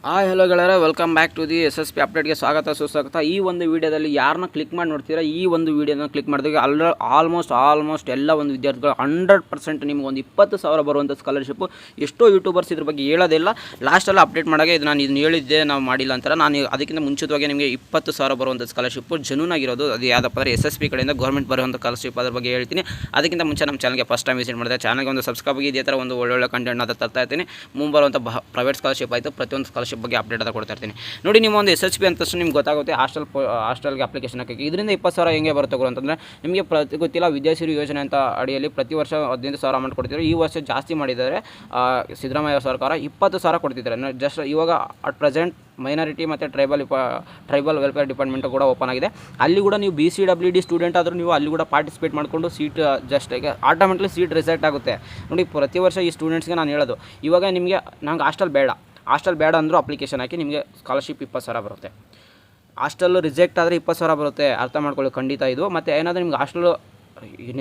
Hello ಗೆಳೆಯರೆ, welcome back to the SSP ಅಪ್ಡೇಟ್ಗೆ ಸ್ವಾಗತ ಸುಸ್ವಾಗತ. ಈ ಒಂದು ವಿಡಿಯೋದಲ್ಲಿ ಯಾರನ್ನ ಕ್ಲಿಕ್ ಮಾಡಿ ನೋಡ್ತೀರಾ, ಈ ಒಂದು ವಿಡಿಯೋನ ಕ್ಲಿಕ್ ಮಾಡಿದಾಗ ಆಲ್ಮೋಸ್ಟ್ ಎಲ್ಲ ಒಂದು ವಿದ್ಯಾರ್ಥಿಗಳು 100% ನಿಮ್ಗೆ ಒಂದು 20,000 ಬರುವಂಥ ಸ್ಕಾಲರ್ಶಿಪ್ಪು. ಎಷ್ಟೋ ಯೂಟ್ಯೂಬರ್ಸ್ ಇದ್ರ ಬಗ್ಗೆ ಹೇಳೋದಿಲ್ಲ, ಲಾಸ್ಟೆಲ್ಲ ಅಪ್ಡೇಟ್ ಮಾಡಾಗೆ ಇದು ನಾನು ಇದನ್ನ ಹೇಳಿದ್ದೆ, ನಾವು ಮಾಡಿಲ್ಲ ಅಂತಾರೆ. ನಾನು ಅದಕ್ಕಿಂತ ಮುಂಚಿತವಾಗಿ ನಿಮಗೆ 20,000 ಬರುವಂಥ ಸ್ಕಾಲರ್ಶಿಪ್ಪು ಆಗಿರೋದು. ಅದು ಯಾವುದಪ್ಪ ಅಂದರೆ SSP ಕಡೆಯಿಂದ ಗೌರ್ಮೆಂಟ್ ಬರುವಂಥ ಸ್ಕಾಲರ್ಶಿಪ್, ಅದ್ರ ಬಗ್ಗೆ ಹೇಳ್ತೀನಿ. ಅದಕ್ಕಿಂತ ಮುಂಚೆ ನಮ್ಮ ಚಾನಲ್ಗೆ ಫಸ್ಟ್ ಟೈಮ್ ವಿಸಿಟ್ ಮಾಡಿದೆ, ಚಾನಲ್ಗೆ ಒಂದು ಸಬ್ಸ್ಕ್ರೈಬ್ ಆಗಿ ಇದೇ ಥರ ಒಂದು ಒಳ್ಳೊಳ್ಳೆ ಕಂಟೆಂಟ್ ಅದು ತರ್ತಾ ಇರ್ತೀನಿ. ಮುಂಬರುವಂಥ ಪ್ರೈವೇಟ್ ಸ್ಕಾಲರ್ಶಿಪ್ ಆಯಿತು, ಪ್ರತಿಯೊಂದು ಸ್ಕಾಲರ್ಶಿಪ್ ಬಗ್ಗೆ ಅಪ್ಡೇಟ್ ಅದ ಕೊಡ್ತಾ ಇರ್ತೀನಿ. ನೋಡಿ, ನಿಮ್ಮ ಒಂದು SSP ಅಂತಷ್ಟು ನಿಮ್ಗೆ ಗೊತ್ತಾಗುತ್ತೆ. ಹಾಸ್ಟೆಲ್ಗೆ ಅಪ್ಲಿಕೇಶನ್ ಹಾಕಿ ಇದರಿಂದ 20,000 ಹೆಂಗೆ ಬರುತ್ತೆ ಅಂತಂದರೆ, ನಿಮಗೆ ಗೊತ್ತಿಲ್ಲ, ವಿದ್ಯಾಸಿರಿ ಯೋಜನೆ ಅಂತ ಅಡಿಯಲ್ಲಿ ಪ್ರತಿ ವರ್ಷ 15,000 ಅಮೌಂಟ್ ಕೊಡ್ತಿದ್ರು. ಈ ವರ್ಷ ಜಾಸ್ತಿ ಮಾಡಿದ್ದಾರೆ ಸಿದ್ದರಾಮಯ್ಯ ಸರ್ಕಾರ, 20,000 ಕೊಡ್ತಿದ್ದಾರೆ. ಜಸ್ಟ್ ಇವಾಗ ಅಟ್ ಪ್ರೆಸೆಂಟ್ ಮೈನಾರಿಟಿ ಮತ್ತು ಟ್ರೈಬಲ್ ವೆಲ್ಫೇರ್ ಡಿಪಾರ್ಟ್ಮೆಂಟು ಕೂಡ ಓಪನ್ ಆಗಿದೆ. ಅಲ್ಲಿ ಕೂಡ ನೀವು BCWD ಸ್ಟೂಡೆಂಟ್ ಆದರೂ ನೀವು ಅಲ್ಲಿ ಕೂಡ ಪಾರ್ಟಿಸಿಪೇಟ್ ಮಾಡಿಕೊಂಡು ಸೀಟ್ ಜಸ್ಟ್ ಈಗ ಆಟೋಮೆಟಿಕ್ಲಿ ಸೀಟ್ ರಿಸೆಕ್ಟ್ ಆಗುತ್ತೆ. ನೋಡಿ, ಪ್ರತಿ ವರ್ಷ ಈ ಸ್ಟೂಡೆಂಟ್ಸ್ಗೆ ನಾನು ಹೇಳೋದು, ಇವಾಗ ನಿಮಗೆ ನಂಗೆ ಹಾಸ್ಟೆಲ್ ಬೇಡ ಅಂದರೂ ಅಪ್ಲಿಕೇಶನ್ ಹಾಕಿ ನಿಮಗೆ ಸ್ಕಾಲರ್ಶಿಪ್ 20,000 ಬರುತ್ತೆ. ಹಾಸ್ಟೆಲ್ ರಿಜೆಕ್ಟ್ ಆದರೆ 20,000 ಬರುತ್ತೆ, ಅರ್ಥ ಮಾಡ್ಕೊಳ್ಳಿ ಖಂಡಿತ ಇದು. ಮತ್ತು ಏನಾದರೂ ನಿಮ್ಗೆ ಹಾಸ್ಟೆಲ್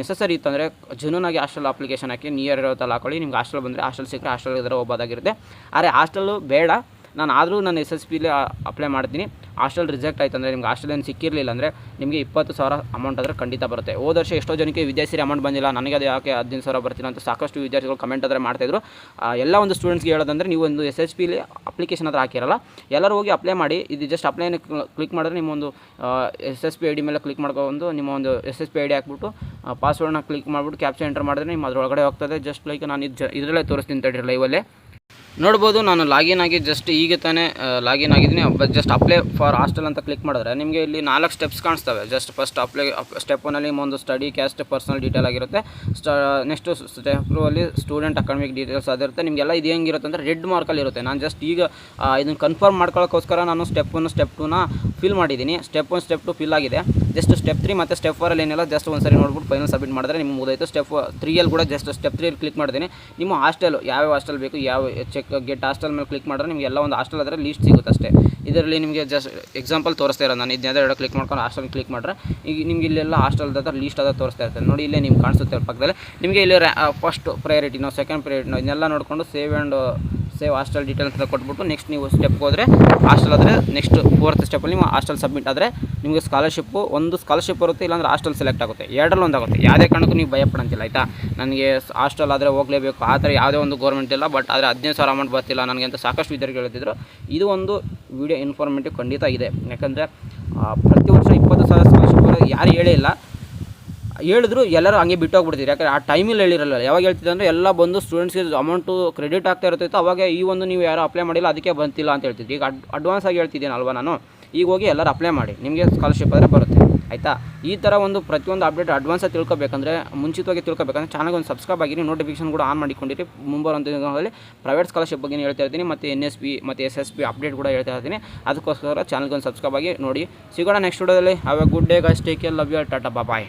ನೆಸಸರಿ ಇತ್ತಂದರೆ ಜೆನ್ಯೂನಾಗಿ ಹಾಸ್ಟೆಲ್ ಅಪ್ಲಿಕೇಶನ್ ಹಾಕಿ ನಿಯರ್ ಇರೋತ್ತಲ್ಲ ಹಾಕೊಳ್ಳಿ. ನಿಮ್ಗೆ ಹಾಸ್ಟೆಲ್ ಬಂದರೆ ಹಾಸ್ಟೆಲ್ ಸಿಕ್ಕರೆ ಹಾಸ್ಟೆಲ್ ಇದ್ರೆ ಹೋಗೋದಾಗಿರುತ್ತೆ. ಆದರೆ ಹಾಸ್ಟೆಲ್ಲು ಬೇಡ, ನಾನು ಆದರೂ ನಾನು SSPಲಿ ಅಪ್ಲೈ ಮಾಡ್ತೀನಿ. ಹಾಸ್ಟೆಲ್ ರಿಜೆಕ್ಟ್ ಆಯ್ತು ಅಂದರೆ, ನಿಮ್ಗೆ ಹಾಸ್ಟೆಲ್ ಏನು ಸಿಕ್ಕಿರಲಿಲ್ಲ ಅಂದರೆ ನಿಮಗೆ 20,000 ಅಮೌಂಟ್ ಆದರೆ ಖಂಡಿತ ಬರುತ್ತೆ. ಹೋದ ವರ್ಷ ಎಷ್ಟೋ ಜನಕ್ಕೆ ವಿದ್ಯಾಸಿರಿ ಅಮೌಂಟ್ ಬಂದಿಲ್ಲ, ನನಗೆ ಅದು ಯಾಕೆ 15,000 ಬರ್ತೀನಿ ಅಂತ ಸಾಕಷ್ಟು ವಿದ್ಯಾರ್ಥಿಗಳು ಕಮೆಂಟ್ ಆದರೆ ಮಾಡ್ತಾಯಿದ್ರು. ಎಲ್ಲ ಒಂದು ಸ್ಟೂಡೆಂಟ್ಸ್ಗೆ ಹೇಳೋದಂದರೆ, ನೀವು ಒಂದು SSPಲಿ ಅಪ್ಲಿಕೇಶನ್ ಹತ್ರ ಹಾಕಿರಲ್ಲ, ಎಲ್ಲರೂ ಹೋಗಿ ಅಪ್ಲೈ ಮಾಡಿ. ಇದು ಜಸ್ಟ್ ಅಪ್ಲೈನ ಕ್ಲಿಕ್ ಮಾಡಿದ್ರೆ ನಿಮ್ಮೊಂದು SSP ID ಮೇಲೆ ಕ್ಲಿಕ್ ಮಾಡ್ಕೊಂಡು ನಿಮ್ಮ ಒಂದು SSP ID ಹಾಕ್ಬಿಟ್ಟು ಪಾಸ್ವರ್ಡ್ನ ಕ್ಲಿಕ್ ಮಾಡಿಬಿಟ್ಟು ಕ್ಯಾಪ್ಚರ್ ಎಂಟರ್ ಮಾಡಿದ್ರೆ ನಿಮ್ಮ ಅದರೊಳಗಡೆ ಹೋಗ್ತದೆ. ಜಸ್ಟ್ ಲೈಕ್ ನಾನು ಇದರಲ್ಲೇ ತೋರಿಸ್ತೀನಿ ತಡ್ರಿ, ಲೈವಲ್ಲೇ ನೋಡ್ಬೋದು. ನಾನು ಲಾಗಿನ್ ಆಗಿ ಜಸ್ಟ್ ಈಗ ತಾನೇ ಲಾಗಿನ್ ಆಗಿದ್ದೀನಿ. ಜಸ್ಟ್ ಅಪ್ಲೈ ಫಾರ್ ಹಾಸ್ಟೆಲ್ ಅಂತ ಕ್ಲಿಕ್ ಮಾಡಿದ್ರೆ ನಿಮಗೆ ಇಲ್ಲಿ 4 ಸ್ಟೆಪ್ಸ್ ಕಾಣಿಸ್ತವೆ. ಜಸ್ಟ್ ಫಸ್ಟ್ ಸ್ಟೆಪ್ 1ಅಲ್ಲಿ ಒಂದು ಸ್ಟಡಿ, ಕ್ಯಾಸ್ಟ್, ಪರ್ಸನಲ್ ಡೀಟೇಲ್ ಆಗಿರುತ್ತೆ. ನೆಕ್ಸ್ಟು ಸ್ಟೆಪ್ 2ಅಲ್ಲಿ ಸ್ಟೂಡೆಂಟ್ ಅಕಾಡೆಮಿಕ್ ಡೀಟೇಲ್ಸ್ ಅದಿರುತ್ತೆ. ನಿಮಗೆಲ್ಲ ಇದು ಹೆಂಗಿರುತ್ತೆ ಅಂದರೆ ರೆಡ್ ಮಾರ್ಕಲ್ಲಿ ಇರುತ್ತೆ. ನಾನು ಜಸ್ಟ್ ಈಗ ಇದನ್ನು ಕನ್ಫರ್ಮ್ ಮಾಡ್ಕೊಳ್ಳೋಕ್ಕೋಸ್ಕರ ನಾನು ಸ್ಟೆಪ್ 1 ಸ್ಟೆಪ್ 2ನ ಫಿಲ್ ಮಾಡಿದ್ದೀನಿ. ಸ್ಟೆಪ್ 1 ಸ್ಟೆಪ್ 2 ಫಿಲ್ ಆಗಿದೆ. ಜಸ್ಟ್ ಸ್ಟೆಪ್ 3 ಮತ್ತು ಸ್ಟೆಪ್ 4ಅಲ್ಲಿ ಏನೆಲ್ಲ ಜಸ್ಟ್ ಒಂದು ಸರಿ ನೋಡ್ಬಿಟ್ಟು ಫೈನಲ್ ಸಬ್ಮಿಟ್ ಮಾಡಿದ್ರೆ ನಿಮ್ಗೆ ಮುಗಿದೋಯ್ತು. ಸ್ಟೆಪ್ 3ಅಲ್ಲಿ ಕೂಡ ಜಸ್ಟ್ ಸ್ಟೆಪ್ 3ಅಲ್ಲಿ ಕ್ಲಿಕ್ ಮಾಡಿದ್ದೀನಿ. ನಿಮ್ಮ ಹಾಸ್ಟೆಲ್ ಯಾವ್ಯಾವ ಹಾಸ್ಟೆಲ್ ಬೇಕು, ಗೆಟ್ ಹಾಸ್ಟೆಲ್ ಮೇಲೆ ಕ್ಲಿಕ್ ಮಾಡಿದ್ರೆ ನಿಮಗೆ ಎಲ್ಲ ಒಂದು ಹಾಸ್ಟೆಲ್ ಅದರ ಲೀಸ್ಟ್ ಸಿಗುತ್ತೆ ಅಷ್ಟೇ. ಇದರಲ್ಲಿ ನಿಮಗೆ ಜಸ್ಟ್ ಎಕ್ಸಾಂಪಲ್ ತೋರಿಸ್ತಾ ಇರೋದು, ನಾನು ಇದನ್ನೆರಡು ಕ್ಲಿಕ್ ಮಾಡ್ಕೊಂಡು ಹಾಸ್ಟೆಲ್ ಕ್ಲಿಕ್ ಮಾಡಿದ್ರೆ ಈಗ ನಿಮಗೆ ಇಲ್ಲೆಲ್ಲ ಹಾಸ್ಟೆಲ್ ಲೀಸ್ಟ್ ಅದ ತೋರಿಸ್ತಾ ಇರ್ತದೆ. ನೋಡಿ, ಇಲ್ಲೇ ನಿಮ್ಗೆ ಕಾಣಿಸುತ್ತೆ ಪಕ್ಕದಲ್ಲಿ. ನಿಮಗೆ ಇಲ್ಲಿ ಫಸ್ಟ್ ಪ್ರಯಾರಿಟಿನೋ ಸೆಕೆಂಡ್ ಪ್ರಯಾರಿಟಿನೋ ಇದನ್ನೆಲ್ಲ ನೋಡಿಕೊಂಡು ಸೇವ್ ಹಾಸ್ಟೆಲ್ ಡೀಟೇಲ್ಸ್ ಅಂತ ಕೊಟ್ಬಿಟ್ಟು ನೆಕ್ಸ್ಟ್ ನೀವು ಸ್ಟೆಪ್ಗೆ ಹೋದರೆ ಹಾಸ್ಟೆಲ್ ಆದರೆ ನೆಕ್ಸ್ಟ್ 4th ಸ್ಟೆಪ್ಪಲ್ಲಿ ನೀವು ಹಾಸ್ಟೆಲ್ ಸಬ್ಮಿಟ್ ಆದರೆ ನಿಮಗೆ ಒಂದು ಸ್ಕಾಲರ್ಶಿಪ್ ಬರುತ್ತೆ, ಇಲ್ಲಾಂದರೆ ಹಾಸ್ಟೆಲ್ ಸೆಲೆಕ್ಟ್ ಆಗುತ್ತೆ. ಎರಡರಲ್ಲಿ ಒಂದಾಗುತ್ತೆ. ಯಾವುದೇ ಕಾರಣಕ್ಕೂ ನೀವು ಭಯಪಡಂತಿಲ್ಲ, ಆಯಿತಾ. ನನಗೆ ಹಾಸ್ಟೆಲ್ ಆದರೆ ಹೋಗಲೇಬೇಕು ಆ ಥರ ಯಾವುದೇ ಒಂದು ಗೋರ್ಮೆಂಟ್ ಇಲ್ಲ. ಬಟ್ ಆದರೆ 15,000 ಅಮೌಂಟ್ ಬರ್ತಿಲ್ಲ ನನಗೆ ಅಂತ ಸಾಕಷ್ಟು ವಿದ್ಯಾರ್ಥಿಗಳು ಹೇಳ್ತಿದ್ರು. ಇದು ಒಂದು ವಿಡಿಯೋ ಇನ್ಫಾರ್ಮೇಟಿವ್ ಖಂಡಿತ ಇದೆ. ಯಾಕಂದರೆ ಪ್ರತಿ ವರ್ಷ 20,000 ಸ್ಕಾಲರ್ಶಿಪ್ ಯಾರು ಹೇಳೇ ಇಲ್ಲ. ಹೇಳಿದ್ರು ಎಲ್ಲರೂ ಹಂಗೆ ಬಿಟ್ಟು ಹೋಗ್ಬಿಡ್ತೀರಿ. ಯಾಕಂದರೆ ಆ ಟೈಮಲ್ಲಿ ಹೇಳಿರಲ್ಲ. ಯಾವಾಗ ಹೇಳ್ತಿದ್ದೆ ಅಂದರೆ ಎಲ್ಲ ಬಂದು ಸ್ಟೂಡೆಂಟ್ಸ್ಗೆ ಅಮೌಂಟು ಕ್ರೆಡಿಟ್ ಆಗ್ತಾ ಇರ್ತಿತ್ತು. ಅವಾಗ ಈ ಒಂದು ನೀವು ಯಾರು ಅಪ್ಲೈ ಮಾಡಿಲ್ಲ ಅದಕ್ಕೆ ಬಂತಿಲ್ಲ ಅಂತ ಹೇಳ್ತಿದ್ದೆ. ಈಗ ಅಡ್ವಾನ್ಸ್ ಆಗಿ ಹೇಳ್ತಿದ್ದೀನಲ್ವ ನಾನು, ಈಗ ಹೋಗಿ ಎಲ್ಲರೂ ಅಪ್ಲೈ ಮಾಡಿ, ನಿಮಗೆ ಸ್ಕಾಲರ್ಶಿಪ್ ಆದರೆ ಬರುತ್ತೆ, ಆಯಿತಾ. ಈ ಥರ ಒಂದು ಪ್ರತಿಯೊಂದು ಅಪ್ಡೇಟ್ ಅಡ್ವಾನ್ಸಾಗಿ ತಿಳ್ಕೊಬೇಕಂದ್ರೆ, ಮುಂಚಿತವಾಗಿ ತಿಳ್ಕೊಬೇಕಂದ್ರೆ ಚಾನಲ್ಗೆ ಒಂದು ಸಬ್ಸ್ಕ್ರೈಬ್ ಆಗಿರಿ, ನೋಟಿಫಿಕೇಶನ್ ಕೂಡ ಆನ್ ಮಾಡಿಕೊಂಡಿರಿ. ಮುಂಬರುವಂಥ ದಿನಗಳಲ್ಲಿ ಪ್ರೈವೇಟ್ ಸ್ಕಾಲರ್ಶಿಪ್ ಬಗ್ಗೆ ಹೇಳ್ತಾ ಇರ್ತೀನಿ, ಮತ್ತು NSP ಮತ್ತು SSP ಅಪ್ಡೇಟ್ ಕೂಡ ಹೇಳ್ತಾ ಇರ್ತೀನಿ. ಅದಕ್ಕೋಸ್ಕರ ಚಾನಲ್ಗೆ ಒಂದು ಸಬ್ಸ್ಕ್ರೈಬ್ ಆಗಿ ನೋಡಿ. ಸಿಗೋಣ ನೆಕ್ಸ್ಟ್ ವಿಡಿಯೋದಲ್ಲಿ. Have a good day guys, take care, love you, tata, bye.